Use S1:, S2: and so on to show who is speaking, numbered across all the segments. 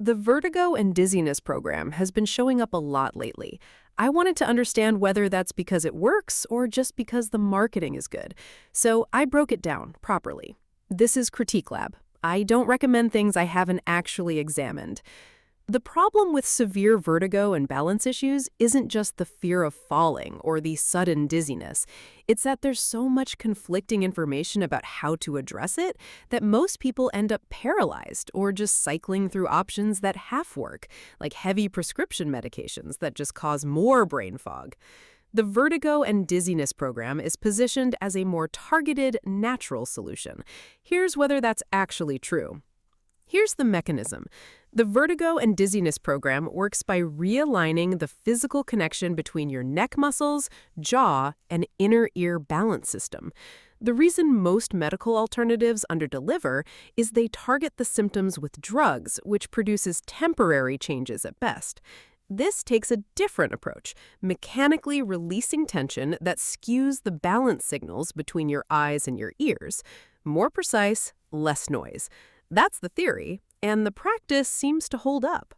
S1: The Vertigo and Dizziness Program has been showing up a lot lately. I wanted to understand whether that's because it works or just because the marketing is good. So I broke it down properly. This is CritiqLab. I don't recommend things I haven't actually examined. The problem with severe vertigo and balance issues isn't just the fear of falling or the sudden dizziness. It's that there's so much conflicting information about how to address it that most people end up paralyzed or just cycling through options that half work, like heavy prescription medications that just cause more brain fog. The Vertigo and Dizziness Program is positioned as a more targeted, natural solution. Here's whether that's actually true. Here's the mechanism. The Vertigo and Dizziness Program works by realigning the physical connection between your neck muscles, jaw, and inner ear balance system. The reason most medical alternatives underdeliver is they target the symptoms with drugs, which produces temporary changes at best. This takes a different approach, mechanically releasing tension that skews the balance signals between your eyes and your ears. More precise, less noise. That's the theory, and the practice seems to hold up.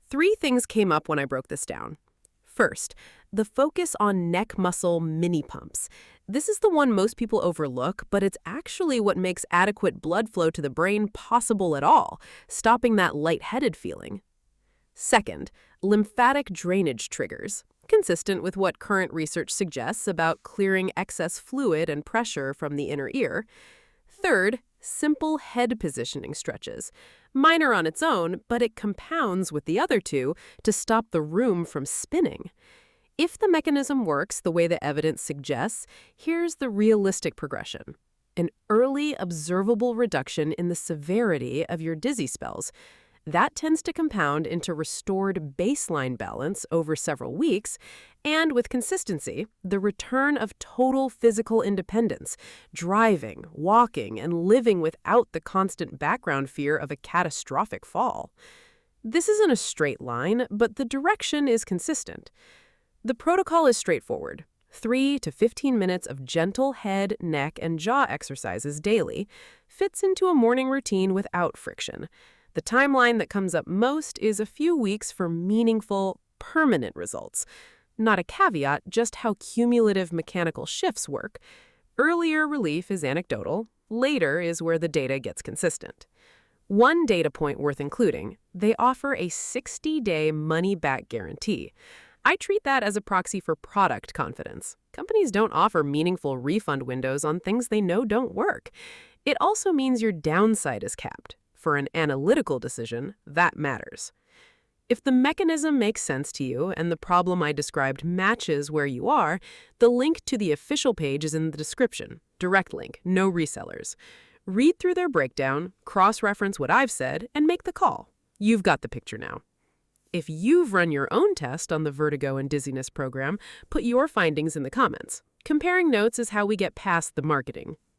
S1: 3 things came up when I broke this down. First, the focus on neck muscle mini pumps. This is the one most people overlook, but it's actually what makes adequate blood flow to the brain possible at all, stopping that lightheaded feeling. Second, lymphatic drainage triggers, consistent with what current research suggests about clearing excess fluid and pressure from the inner ear. Third, simple head positioning stretches. Minor on its own, but it compounds with the other 2 to stop the room from spinning. If the mechanism works the way the evidence suggests, here's the realistic progression. An early, observable reduction in the severity of your dizzy spells. That tends to compound into restored baseline balance over several weeks, and with consistency, the return of total physical independence, driving, walking, and living without the constant background fear of a catastrophic fall. This isn't a straight line, but the direction is consistent. The protocol is straightforward. 3 to 15 minutes of gentle head, neck, and jaw exercises daily fits into a morning routine without friction. The timeline that comes up most is a few weeks for meaningful, permanent results. Not a caveat, just how cumulative mechanical shifts work. Earlier relief is anecdotal, later is where the data gets consistent. One data point worth including, they offer a 60-day money-back guarantee. I treat that as a proxy for product confidence. Companies don't offer meaningful refund windows on things they know don't work. It also means your downside is capped. For an analytical decision, that matters. If the mechanism makes sense to you and the problem I described matches where you are, the link to the official page is in the description. Direct link, no resellers. Read through their breakdown, cross-reference what I've said, and make the call. You've got the picture now. If you've run your own test on the Vertigo and Dizziness Program, put your findings in the comments. Comparing notes is how we get past the marketing.